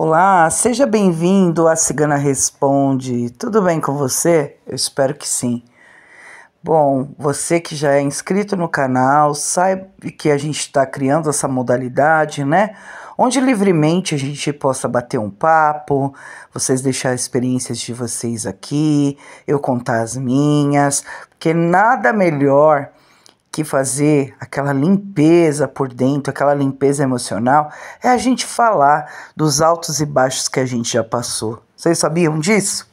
Olá, seja bem-vindo à Cigana Responde. Tudo bem com você? Eu espero que sim. Bom, você que já é inscrito no canal, sabe que a gente está criando essa modalidade, né? Onde livremente a gente possa bater um papo, vocês deixar as experiências de vocês aqui, eu contar as minhas, porque nada melhor que fazer aquela limpeza por dentro, aquela limpeza emocional, é a gente falar dos altos e baixos que a gente já passou. Vocês sabiam disso?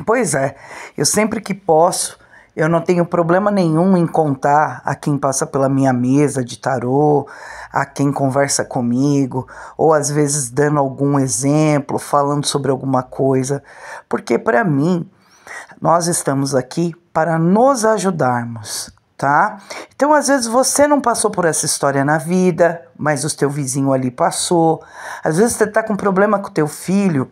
Pois é, eu sempre que posso, eu não tenho problema nenhum em contar a quem passa pela minha mesa de tarô, a quem conversa comigo, ou às vezes dando algum exemplo, falando sobre alguma coisa, porque para mim, nós estamos aqui para nos ajudarmos. Tá? Então, às vezes você não passou por essa história na vida, mas o teu vizinho ali passou. Às vezes você tá com problema com o teu filho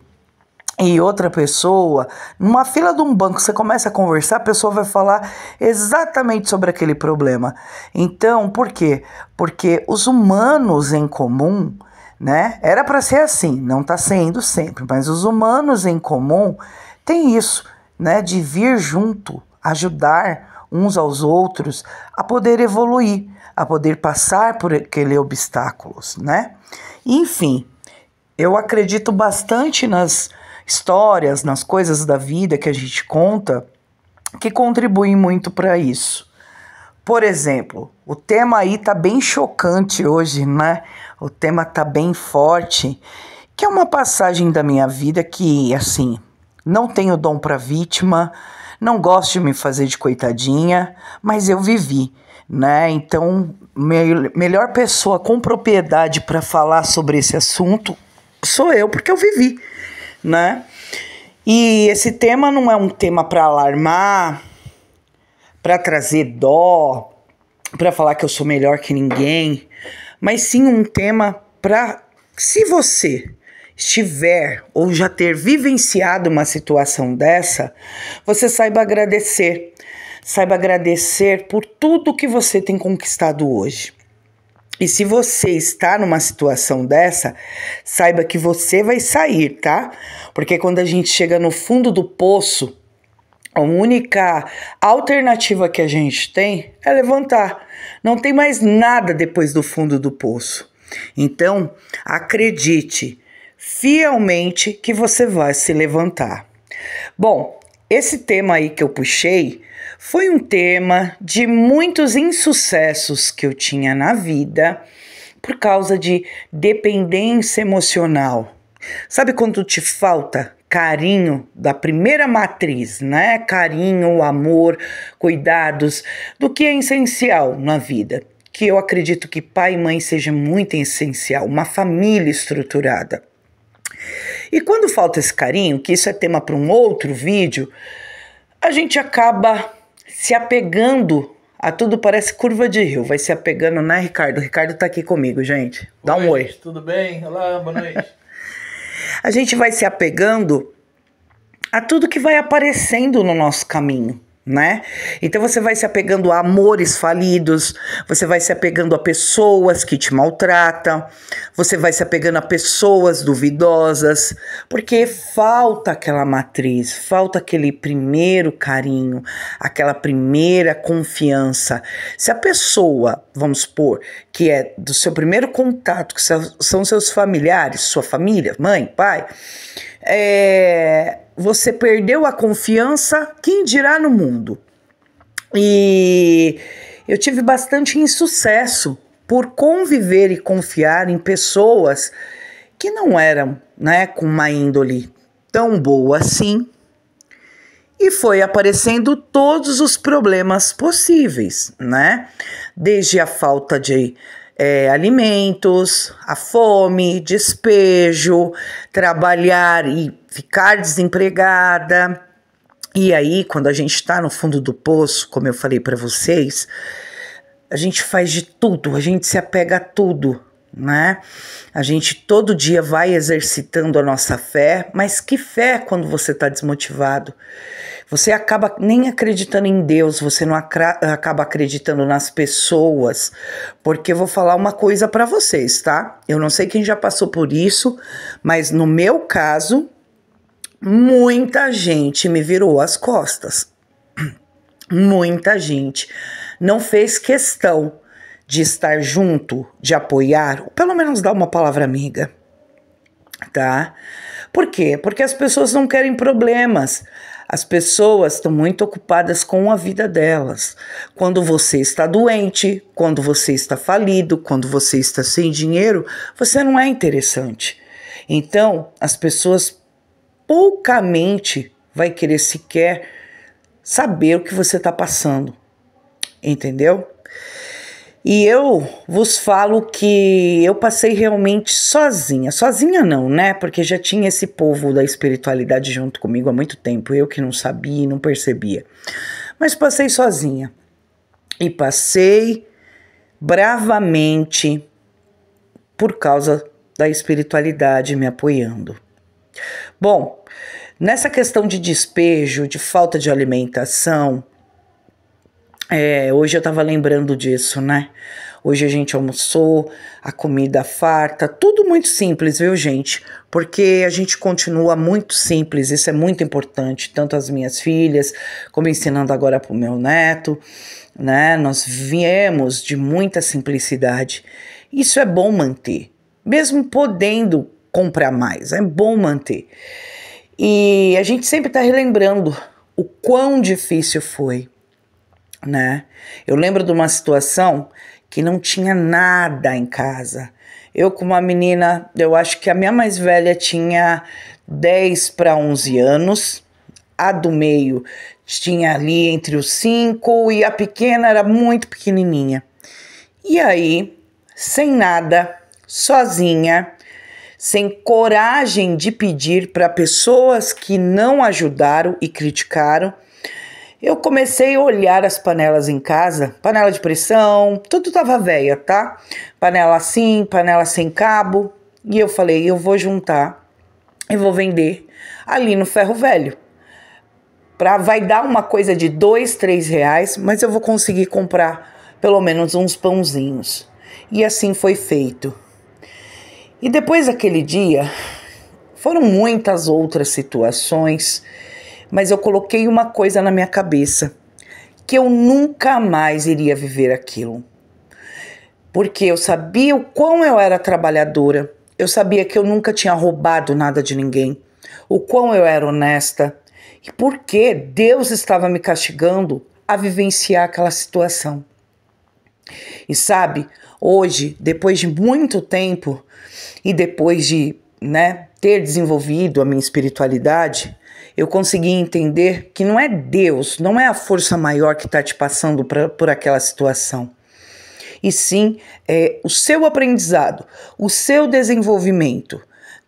e outra pessoa, numa fila de um banco, você começa a conversar, a pessoa vai falar exatamente sobre aquele problema. Então, por quê? Porque os humanos em comum, né? Era para ser assim, não tá sendo sempre, mas os humanos em comum têm isso, né? De vir junto, ajudar uns aos outros a poder evoluir, a poder passar por aqueles obstáculos, né? Enfim, eu acredito bastante nas histórias, nas coisas da vida que a gente conta, que contribuem muito para isso. Por exemplo, o tema aí tá bem chocante hoje, né? O tema tá bem forte, que é uma passagem da minha vida que, assim, não tenho dom para vítima, não gosto de me fazer de coitadinha, mas eu vivi, né? Então, melhor pessoa com propriedade para falar sobre esse assunto sou eu, porque eu vivi, né? E esse tema não é um tema para alarmar, para trazer dó, para falar que eu sou melhor que ninguém, mas sim um tema para, se você estiver ou já ter vivenciado uma situação dessa, você saiba agradecer. Saiba agradecer por tudo que você tem conquistado hoje. E se você está numa situação dessa, saiba que você vai sair, tá? Porque quando a gente chega no fundo do poço, a única alternativa que a gente tem é levantar. Não tem mais nada depois do fundo do poço. Então, acredite fielmente que você vai se levantar. Bom, esse tema aí que eu puxei foi um tema de muitos insucessos que eu tinha na vida por causa de dependência emocional. Sabe quando te falta carinho da primeira matriz, né? Carinho, amor, cuidados, do que é essencial na vida. Que eu acredito que pai e mãe seja muito essencial, uma família estruturada. E quando falta esse carinho, que isso é tema para um outro vídeo, a gente acaba se apegando a tudo, parece curva de rio, vai se apegando, né, Ricardo? O Ricardo tá aqui comigo, gente. Dá um oi. Gente, tudo bem? Olá, boa noite. A gente vai se apegando a tudo que vai aparecendo no nosso caminho, né? Então você vai se apegando a amores falidos, você vai se apegando a pessoas que te maltratam, você vai se apegando a pessoas duvidosas, porque falta aquela matriz, falta aquele primeiro carinho, aquela primeira confiança. Se a pessoa, vamos supor, que é do seu primeiro contato, que são seus familiares, sua família, mãe, pai, você perdeu a confiança, quem dirá no mundo? E eu tive bastante insucesso por conviver e confiar em pessoas que não eram, né, com uma índole tão boa assim. E foi aparecendo todos os problemas possíveis, né? Desde a falta de alimentos, a fome, despejo, trabalhar e ficar desempregada. E aí, quando a gente está no fundo do poço, como eu falei para vocês, a gente faz de tudo, a gente se apega a tudo, né? A gente todo dia vai exercitando a nossa fé, mas que fé quando você está desmotivado? Você acaba nem acreditando em Deus, você não acaba acreditando nas pessoas, porque eu vou falar uma coisa para vocês, tá? Eu não sei quem já passou por isso, mas no meu caso, muita gente me virou as costas. Muita gente não fez questão de estar junto, de apoiar, ou pelo menos dar uma palavra amiga, tá? Por quê? Porque as pessoas não querem problemas. As pessoas estão muito ocupadas com a vida delas. Quando você está doente, quando você está falido, quando você está sem dinheiro, você não é interessante. Então, as pessoas poucamente vai querer sequer saber o que você está passando, entendeu? E eu vos falo que eu passei realmente sozinha. Sozinha não, né? Porque já tinha esse povo da espiritualidade junto comigo há muito tempo. Eu que não sabia e não percebia. Mas passei sozinha. E passei bravamente por causa da espiritualidade me apoiando. Bom, nessa questão de despejo, de falta de alimentação, hoje eu tava lembrando disso, né? Hoje a gente almoçou, a comida farta, tudo muito simples, viu, gente? Porque a gente continua muito simples, isso é muito importante, tanto as minhas filhas, como ensinando agora pro meu neto, né? Nós viemos de muita simplicidade. Isso é bom manter, mesmo podendo comprar mais, é bom manter. E a gente sempre tá relembrando o quão difícil foi, né? Eu lembro de uma situação que não tinha nada em casa. Eu com uma menina, eu acho que a minha mais velha tinha 10 para 11 anos, a do meio tinha ali entre os 5 e a pequena era muito pequenininha. E aí, sem nada, sozinha, sem coragem de pedir para pessoas que não ajudaram e criticaram, eu comecei a olhar as panelas em casa, panela de pressão, tudo tava velha, tá? Panela assim, panela sem cabo. E eu falei, eu vou juntar e vou vender ali no ferro velho. Vai dar uma coisa de 2, 3 reais, mas eu vou conseguir comprar pelo menos uns pãozinhos. E assim foi feito. E depois daquele dia, foram muitas outras situações, mas eu coloquei uma coisa na minha cabeça, que eu nunca mais iria viver aquilo. Porque eu sabia o quão eu era trabalhadora, eu sabia que eu nunca tinha roubado nada de ninguém, o quão eu era honesta, e por que Deus estava me castigando a vivenciar aquela situação. E sabe, hoje, depois de muito tempo, e depois de, ter desenvolvido a minha espiritualidade, eu consegui entender que não é Deus, não é a força maior que está te passando por aquela situação. E sim, é o seu aprendizado, o seu desenvolvimento,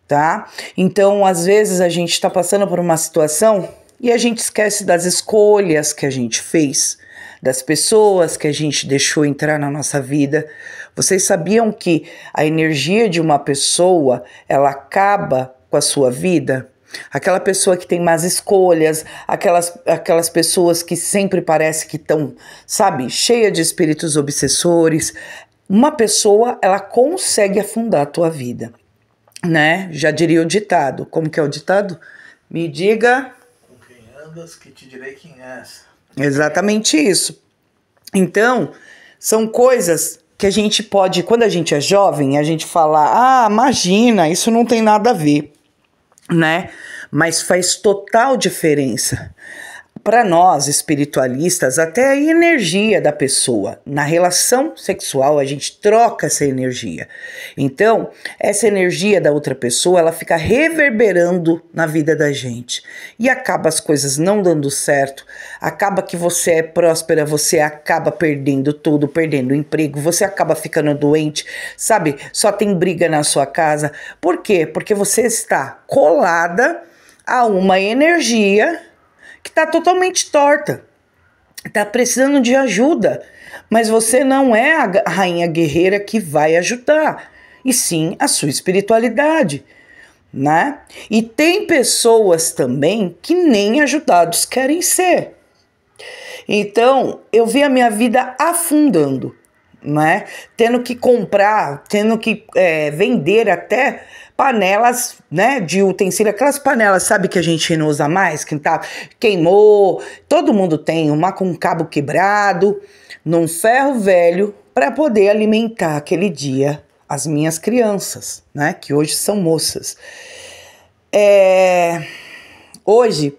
tá? Então, às vezes a gente está passando por uma situação e a gente esquece das escolhas que a gente fez, das pessoas que a gente deixou entrar na nossa vida. Vocês sabiam que a energia de uma pessoa, ela acaba com a sua vida? Aquela pessoa que tem más escolhas, aquelas pessoas que sempre parece que estão, cheia de espíritos obsessores. Uma pessoa, ela consegue afundar a tua vida, né? Já diria o ditado. Como que é o ditado? Me diga... Com quem andas, que te direi quem és. Exatamente isso. Então, são coisas que a gente pode, quando a gente é jovem, a gente fala, imagina, isso não tem nada a ver, né? Mas faz total diferença. Para nós, espiritualistas, até a energia da pessoa. Na relação sexual, a gente troca essa energia. Então, essa energia da outra pessoa, ela fica reverberando na vida da gente. E acaba as coisas não dando certo. Acaba que você é próspera, você acaba perdendo tudo, perdendo o emprego, você acaba ficando doente, só tem briga na sua casa. Por quê? Porque você está colada a uma energia que está totalmente torta, está precisando de ajuda, mas você não é a rainha guerreira que vai ajudar, e sim a sua espiritualidade, né? E tem pessoas também que nem ajudados querem ser. Então, eu vi a minha vida afundando, né? Tendo que comprar, tendo que vender até panelas, né, de utensílio, aquelas panelas, sabe, que a gente não usa mais, que tá, queimou, todo mundo tem, uma com cabo quebrado, num ferro velho, para poder alimentar aquele dia as minhas crianças, né, que hoje são moças. Hoje,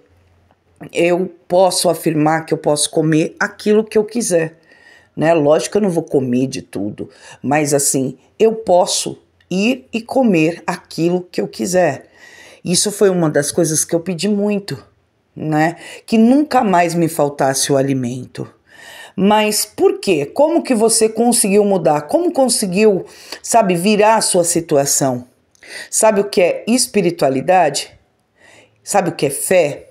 eu posso afirmar que eu posso comer aquilo que eu quiser, né? Lógico que eu não vou comer de tudo, mas assim, eu posso ir e comer aquilo que eu quiser. Isso foi uma das coisas que eu pedi muito, né? Que nunca mais me faltasse o alimento. Mas por quê? Como que você conseguiu mudar? Como conseguiu, sabe, virar a sua situação? Sabe o que é espiritualidade? Sabe o que é fé?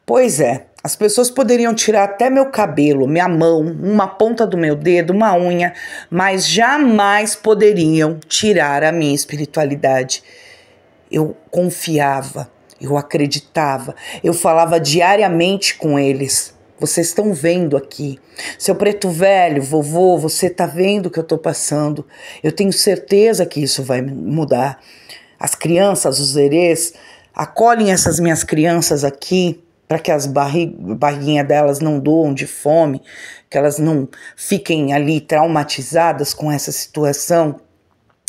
Pois é, as pessoas poderiam tirar até meu cabelo, minha mão, uma ponta do meu dedo, uma unha, mas jamais poderiam tirar a minha espiritualidade. Eu confiava, eu acreditava, eu falava diariamente com eles. Vocês estão vendo aqui. Seu preto velho, vovô, você está vendo o que eu estou passando. Eu tenho certeza que isso vai mudar. As crianças, os herês, acolhem essas minhas crianças aqui, para que as barriguinhas delas não doam de fome, que elas não fiquem ali traumatizadas com essa situação.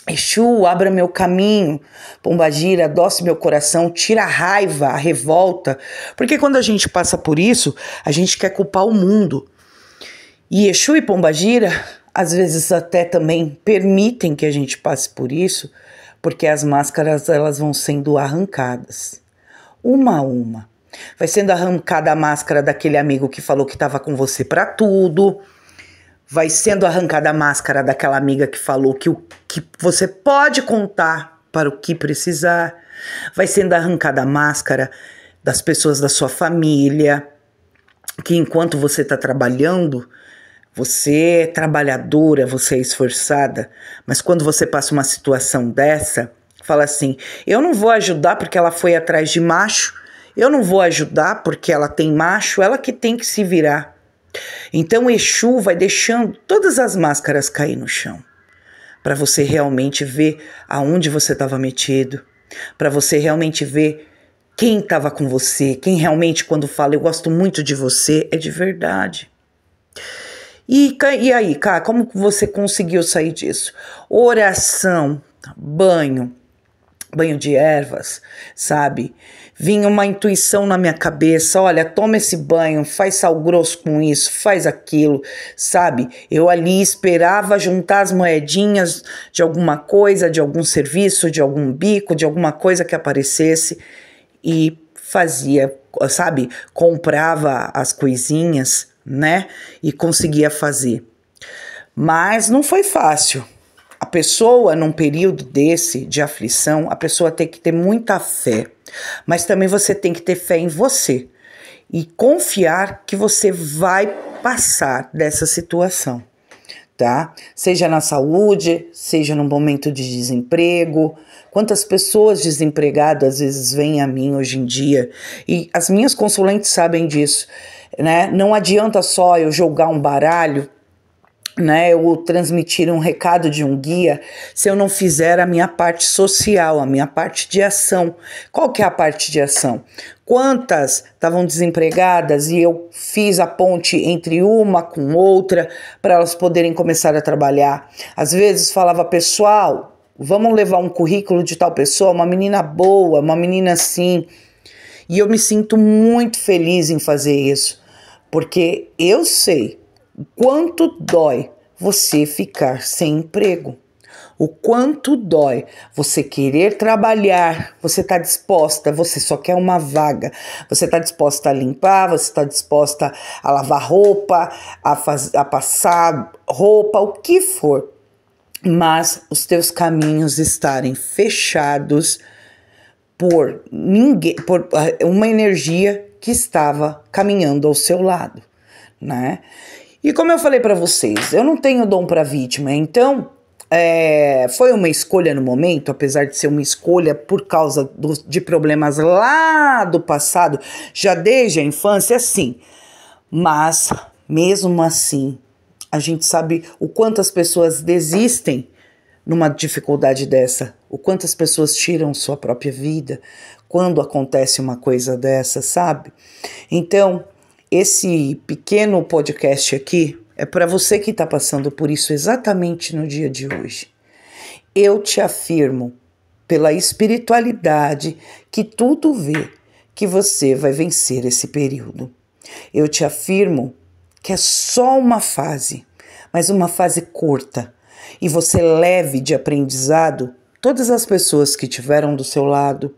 Exu, abra meu caminho, Pombagira, adoce meu coração, tira a raiva, a revolta, porque quando a gente passa por isso, a gente quer culpar o mundo. E Exu e Pombagira, às vezes até também permitem que a gente passe por isso, porque as máscaras elas vão sendo arrancadas, uma a uma. Vai sendo arrancada a máscara daquele amigo que falou que estava com você para tudo. Vai sendo arrancada a máscara daquela amiga que falou que você pode contar para o que precisar. Vai sendo arrancada a máscara das pessoas da sua família, que enquanto você está trabalhando, você é trabalhadora, você é esforçada, mas quando você passa uma situação dessa, fala assim, eu não vou ajudar porque ela foi atrás de macho, eu não vou ajudar porque ela tem macho, ela que tem que se virar. Então Exu vai deixando todas as máscaras cair no chão, para você realmente ver aonde você estava metido, para você realmente ver quem estava com você, quem realmente quando fala eu gosto muito de você, é de verdade. E aí, cara, como você conseguiu sair disso? Oração, banho de ervas, sabe? Vinha uma intuição na minha cabeça, olha, toma esse banho, faz sal grosso com isso, faz aquilo, sabe? Eu ali esperava juntar as moedinhas de alguma coisa, de algum serviço, de algum bico, de alguma coisa que aparecesse e fazia, sabe? Comprava as coisinhas, né? E conseguia fazer. Mas não foi fácil. A pessoa, num período desse de aflição, a pessoa tem que ter muita fé, mas também você tem que ter fé em você e confiar que você vai passar dessa situação, tá? Seja na saúde, seja no momento de desemprego. Quantas pessoas desempregadas às vezes vêm a mim hoje em dia e as minhas consulentes sabem disso, né? Não adianta só eu jogar um baralho, né, eu transmitir um recado de um guia, se eu não fizer a minha parte social, a minha parte de ação. Qual que é a parte de ação? Quantas estavam desempregadas e eu fiz a ponte entre uma com outra para elas poderem começar a trabalhar. Às vezes falava, pessoal, vamos levar um currículo de tal pessoa, uma menina boa, uma menina assim. E eu me sinto muito feliz em fazer isso, porque eu sei o quanto dói você ficar sem emprego. O quanto dói você querer trabalhar, você está disposta, você só quer uma vaga. Você está disposta a limpar, você está disposta a lavar roupa, a passar roupa, o que for. Mas os teus caminhos estarem fechados por ninguém, por uma energia que estava caminhando ao seu lado, né? E como eu falei para vocês, eu não tenho dom para vítima, então foi uma escolha no momento, apesar de ser uma escolha por causa de problemas lá do passado, já desde a infância, sim. Mas, mesmo assim, a gente sabe o quanto as pessoas desistem numa dificuldade dessa, o quanto as pessoas tiram sua própria vida quando acontece uma coisa dessa, sabe? Então, esse pequeno podcast aqui é para você que está passando por isso exatamente no dia de hoje. Eu te afirmo, pela espiritualidade que tudo vê, que você vai vencer esse período. Eu te afirmo que é só uma fase, mas uma fase curta, e você leve de aprendizado todas as pessoas que tiveram do seu lado,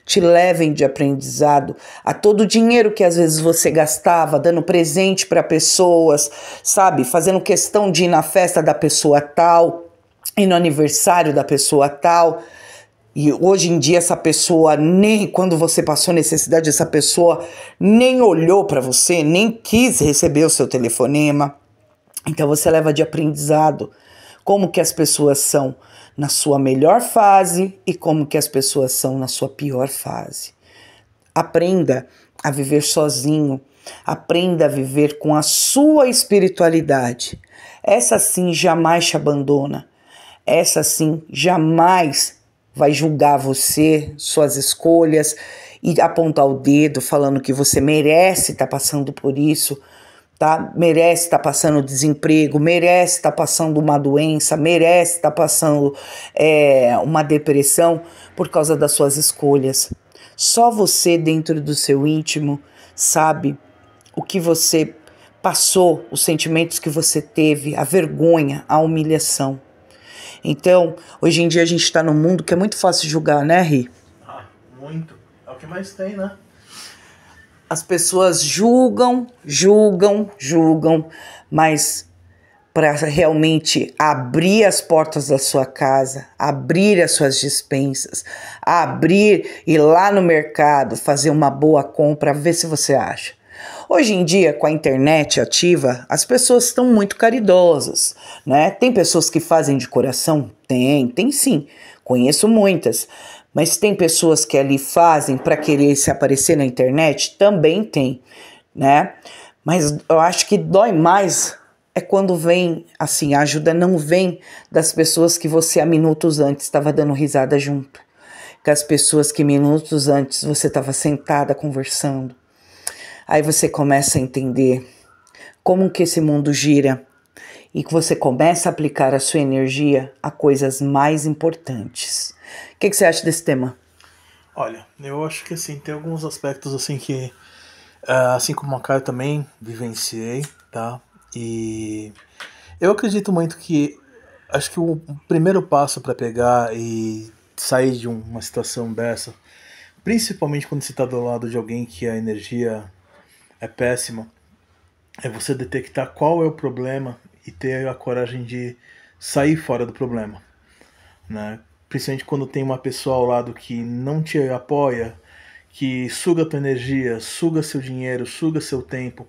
te levem de aprendizado a todo o dinheiro que às vezes você gastava dando presente para pessoas, sabe? Fazendo questão de ir na festa da pessoa tal e no aniversário da pessoa tal. E hoje em dia essa pessoa nem, quando você passou necessidade, essa pessoa nem olhou para você, nem quis receber o seu telefonema. Então você leva de aprendizado como que as pessoas são na sua melhor fase e como que as pessoas são na sua pior fase. Aprenda a viver sozinho, aprenda a viver com a sua espiritualidade. Essa sim jamais te abandona, essa sim jamais vai julgar você, suas escolhas e apontar o dedo falando que você merece estar passando por isso, tá? Merece estar passando desemprego, merece estar passando uma doença, merece estar passando uma depressão por causa das suas escolhas. Só você dentro do seu íntimo sabe o que você passou, os sentimentos que você teve, a vergonha, a humilhação. Então, hoje em dia a gente está num mundo que é muito fácil julgar, né, Ri? Ah, muito. É o que mais tem, né? As pessoas julgam, mas para realmente abrir as portas da sua casa, abrir as suas despensas, ir lá no mercado, fazer uma boa compra, ver se você acha. Hoje em dia, com a internet ativa, as pessoas estão muito caridosas, né? Tem pessoas que fazem de coração? Tem sim. Conheço muitas. Mas tem pessoas que ali fazem para querer se aparecer na internet? Também tem, né? Mas eu acho que dói mais é quando vem, assim, a ajuda não vem das pessoas que você há minutos antes estava dando risada junto. Que as pessoas que minutos antes você estava sentada conversando. Aí você começa a entender como que esse mundo gira e que você começa a aplicar a sua energia a coisas mais importantes. O que você acha desse tema? Olha, eu acho que assim, tem alguns aspectos assim que, assim como a Caio também vivenciei, tá? E eu acredito muito que, acho que o primeiro passo para pegar e sair de uma situação dessa, principalmente quando você está do lado de alguém que a energia é péssima, é você detectar qual é o problema e ter a coragem de sair fora do problema, né? Principalmente quando tem uma pessoa ao lado que não te apoia, que suga tua energia, suga seu dinheiro, suga seu tempo.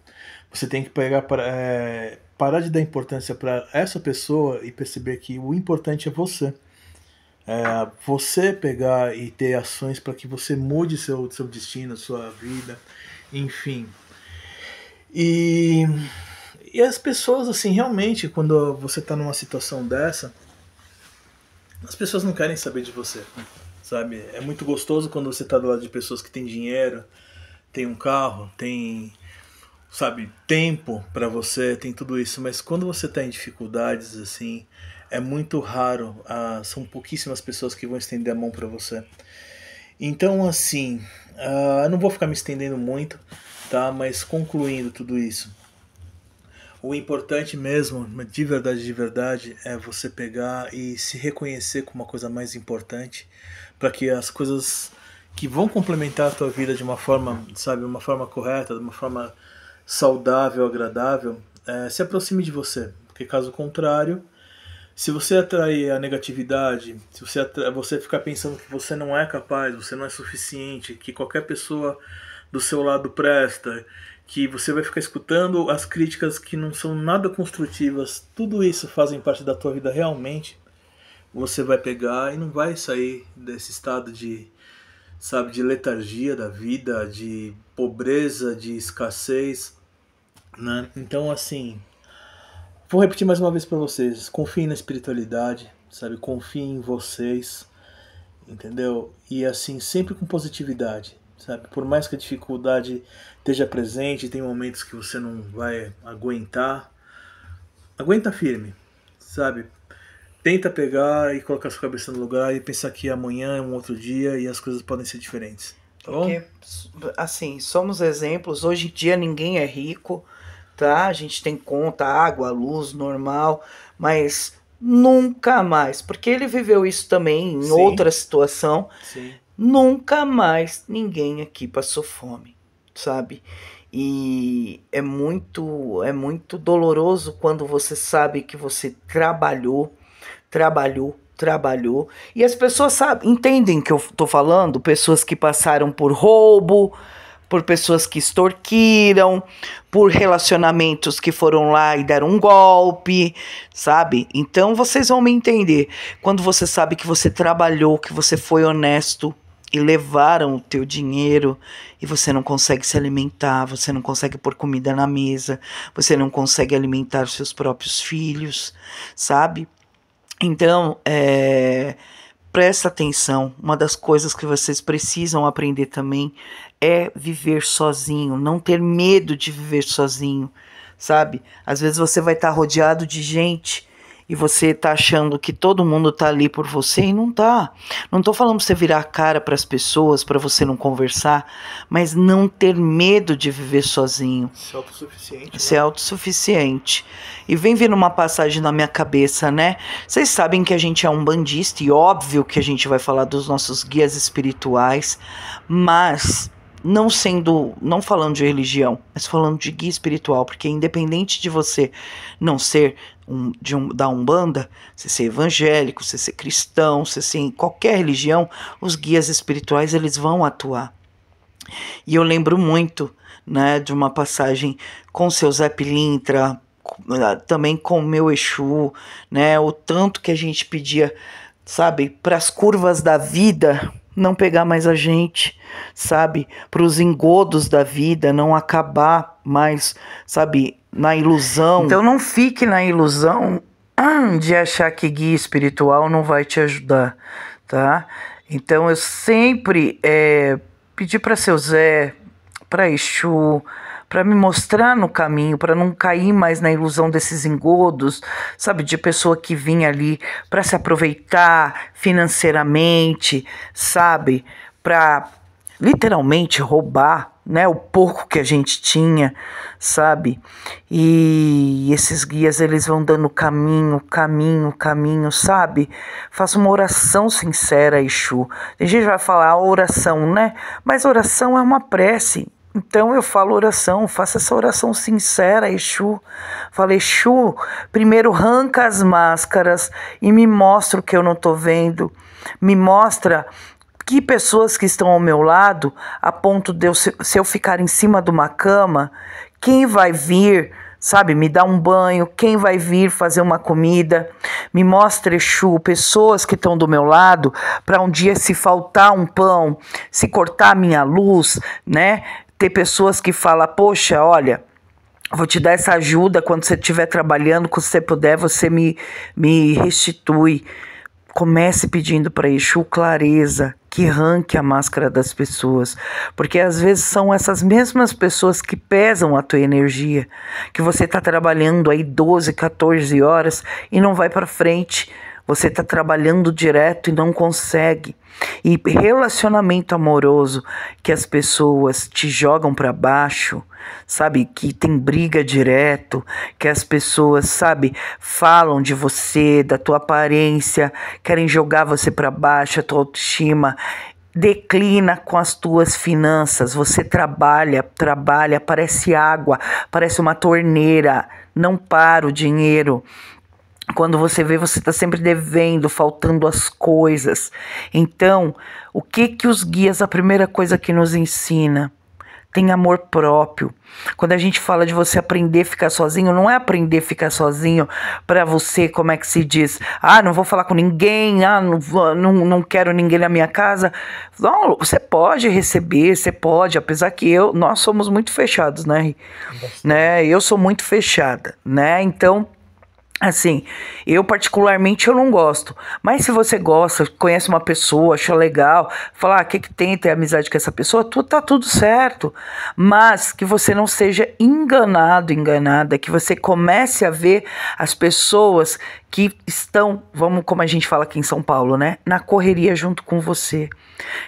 Você tem que parar de dar importância para essa pessoa e perceber que o importante é você. Você pegar e ter ações para que você mude seu destino, sua vida, enfim. E as pessoas, assim, realmente, quando você tá numa situação dessa, as pessoas não querem saber de você, sabe? É muito gostoso quando você tá do lado de pessoas que têm dinheiro, tem um carro, tem, sabe, tempo pra você, tem tudo isso. Mas quando você tá em dificuldades, assim, é muito raro, são pouquíssimas pessoas que vão estender a mão pra você. Então, assim, eu não vou ficar me estendendo muito, tá? Mas concluindo tudo isso, o importante mesmo, de verdade, é você pegar e se reconhecer como uma coisa mais importante, para que as coisas que vão complementar a tua vida de uma forma, sabe, uma forma correta, de uma forma saudável, agradável, se aproxime de você. Porque caso contrário, se você atrair a negatividade, se você ficar pensando que você não é capaz, você não é suficiente, que qualquer pessoa do seu lado presta, que você vai ficar escutando as críticas que não são nada construtivas, tudo isso fazem parte da tua vida realmente, você vai pegar e não vai sair desse estado de, sabe, de letargia da vida, de pobreza, de escassez, né? Então, assim, vou repetir mais uma vez para vocês: confiem na espiritualidade, sabe? Confiem em vocês, entendeu? E assim, sempre com positividade, sabe? Por mais que a dificuldade esteja presente, tem momentos que você não vai aguentar, aguenta firme, sabe? Tenta pegar e colocar sua cabeça no lugar e pensar que amanhã é um outro dia e as coisas podem ser diferentes. Tá bom? Porque, assim, somos exemplos. Hoje em dia ninguém é rico, tá? A gente tem conta, água, luz, normal, mas nunca mais, porque ele viveu isso também em Sim. outra situação. Sim. Nunca mais ninguém aqui passou fome, sabe? E é muito doloroso quando você sabe que você trabalhou, e as pessoas sabem, entendem que eu tô falando, pessoas que passaram por roubo, por pessoas que extorquiram, por relacionamentos que foram lá e deram um golpe, sabe? Então vocês vão me entender. Quando você sabe que você trabalhou, que você foi honesto e levaram o teu dinheiro e você não consegue se alimentar, você não consegue pôr comida na mesa, você não consegue alimentar os seus próprios filhos, sabe? Então, presta atenção. Uma das coisas que vocês precisam aprender também é viver sozinho, não ter medo de viver sozinho, sabe? Às vezes você vai estar rodeado de gente e você tá achando que todo mundo tá ali por você e não tá. Não tô falando pra você virar a cara pras pessoas, pra você não conversar, mas não ter medo de viver sozinho. Ser autossuficiente. Ser autossuficiente. E vem vindo uma passagem na minha cabeça, né? Vocês sabem que a gente é um bandista e óbvio que a gente vai falar dos nossos guias espirituais, mas não falando de religião, mas falando de guia espiritual, porque independente de você não ser da Umbanda, você ser evangélico, você ser cristão, você ser em qualquer religião, os guias espirituais eles vão atuar. E eu lembro muito, né, de uma passagem com seu Zé Pilintra, também com o meu Exu, né, o tanto que a gente pedia, sabe, para as curvas da vida não pegar mais a gente, sabe, para os engodos da vida não acabar mais, sabe, na ilusão. Então não fique na ilusão de achar que guia espiritual não vai te ajudar, tá? Então eu sempre pedi para seu Zé, para Exu, para me mostrar no caminho, para não cair mais na ilusão desses engodos, sabe, de pessoa que vinha ali para se aproveitar financeiramente, sabe, para literalmente roubar, né, o pouco que a gente tinha, sabe? E esses guias eles vão dando caminho, sabe? Faça uma oração sincera, Exu. Tem gente que vai falar oração, né? Mas oração é uma prece. Então eu falo oração, faça essa oração sincera, Exu. Fala, Exu, primeiro arranca as máscaras e me mostra o que eu não tô vendo. Me mostra que pessoas que estão ao meu lado, a ponto de se eu ficar em cima de uma cama, quem vai vir, sabe, me dar um banho, quem vai vir fazer uma comida, me mostra, Exu, pessoas que estão do meu lado, para um dia se faltar um pão, se cortar a minha luz, né, ter pessoas que falam, poxa, olha, vou te dar essa ajuda quando você estiver trabalhando, quando você puder, você me restitui. Comece pedindo para Exu clareza, que arranque a máscara das pessoas, porque às vezes são essas mesmas pessoas que pesam a tua energia, que você está trabalhando aí 12, 14 horas e não vai para frente, você está trabalhando direto e não consegue. E relacionamento amoroso que as pessoas te jogam para baixo, sabe, que tem briga direto, que as pessoas, sabe, falam de você, da tua aparência, querem jogar você para baixo, a tua autoestima, declina com as tuas finanças, você trabalha, parece água, parece uma torneira, não para o dinheiro. Quando você vê, você está sempre devendo, faltando as coisas. Então, o que os guias, a primeira coisa que nos ensina? tem amor próprio. Quando a gente fala de você aprender a ficar sozinho, não é aprender a ficar sozinho para você, como é que se diz? Não vou falar com ninguém, não quero ninguém na minha casa. Não, você pode receber, você pode, apesar que nós somos muito fechados, né? Eu sou muito fechada, né? Então, assim, eu particularmente eu não gosto, mas se você gosta, conhece uma pessoa, acha legal, fala, o que tem, ter amizade com essa pessoa, tá tudo certo, mas que você não seja enganada, que você comece a ver as pessoas que estão, como a gente fala aqui em São Paulo, né, na correria junto com você.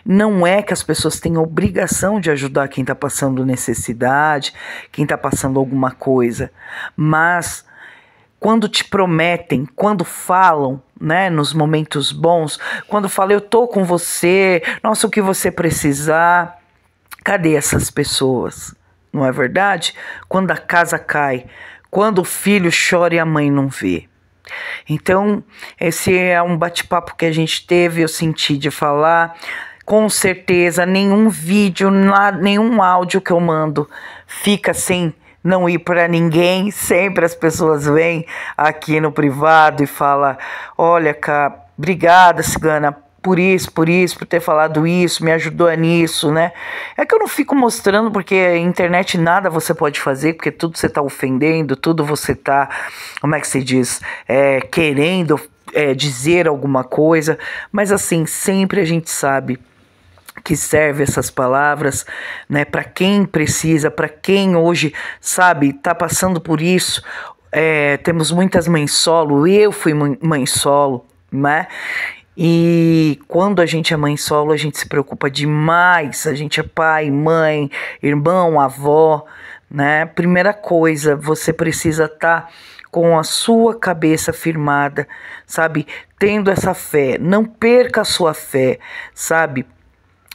Não é que as pessoas tenham obrigação de ajudar quem tá passando necessidade, quem tá passando alguma coisa, mas quando te prometem, quando falam, né, nos momentos bons, quando falam, eu tô com você, nossa, o que você precisar, cadê essas pessoas? Não é verdade? Quando a casa cai, quando o filho chora e a mãe não vê. Então, esse é um bate-papo que a gente teve, eu senti de falar. Com certeza, nenhum vídeo, nenhum áudio que eu mando fica sem não ir para ninguém. Sempre as pessoas vêm aqui no privado e falam, olha, cá, obrigada, Cigana, por isso, por ter falado isso, me ajudou nisso, né? É que eu não fico mostrando, porque a internet nada você pode fazer, porque tudo você tá ofendendo, tudo você tá, como é que se diz, querendo dizer alguma coisa, mas assim, sempre a gente sabe que serve essas palavras, né, para quem precisa, para quem hoje, sabe, tá passando por isso. Temos muitas mães solo, eu fui mãe solo, né? E quando a gente é mãe solo, a gente se preocupa demais. A gente é pai, mãe, irmão, avó, né? Primeira coisa, você precisa estar com a sua cabeça firmada, sabe? Tendo essa fé, não perca a sua fé, sabe?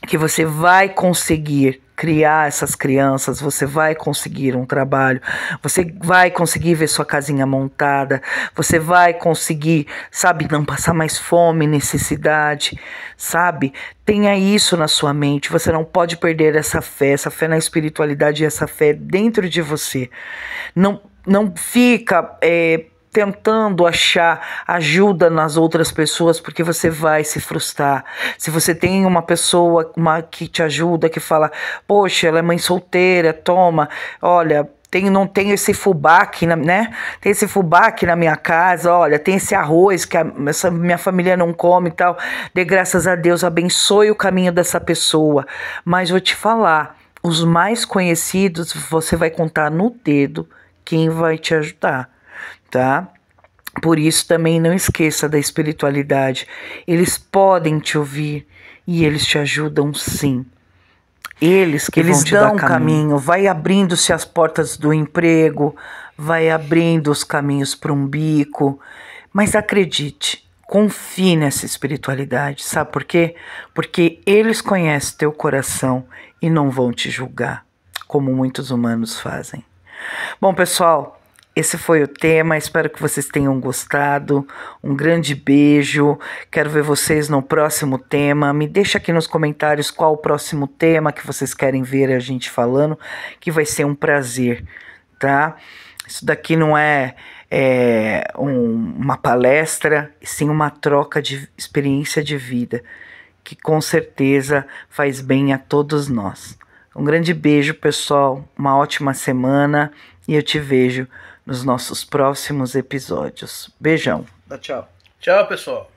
Que você vai conseguir criar essas crianças, você vai conseguir um trabalho, você vai conseguir ver sua casinha montada, você vai conseguir, sabe, não passar mais fome, necessidade, sabe? Tenha isso na sua mente, você não pode perder essa fé na espiritualidade e essa fé dentro de você. Não fica tentando achar ajuda nas outras pessoas, porque você vai se frustrar. Se você tem uma pessoa que te ajuda, que fala, poxa, ela é mãe solteira, toma, olha, não tem esse fubá aqui, né? Tem esse fubá aqui na minha casa, olha, tem esse arroz que essa minha família não come e tal. Dê graças a Deus, abençoe o caminho dessa pessoa. Mas vou te falar, os mais conhecidos, você vai contar no dedo quem vai te ajudar, tá? Por isso também não esqueça da espiritualidade. Eles podem te ouvir e eles te ajudam sim. Eles vão te dar caminho. Vai abrindo-se as portas do emprego, vai abrindo os caminhos para um bico. Mas acredite, confie nessa espiritualidade. Sabe por quê? Porque eles conhecem teu coração e não vão te julgar, como muitos humanos fazem. Bom, pessoal, esse foi o tema, espero que vocês tenham gostado. Um grande beijo, quero ver vocês no próximo tema. Me deixa aqui nos comentários qual o próximo tema que vocês querem ver a gente falando, que vai ser um prazer, tá? Isso daqui não é uma palestra, e sim uma troca de experiência de vida, que com certeza faz bem a todos nós. Um grande beijo, pessoal, uma ótima semana e eu te vejo nos nossos próximos episódios. Beijão. Tchau. Tchau, pessoal.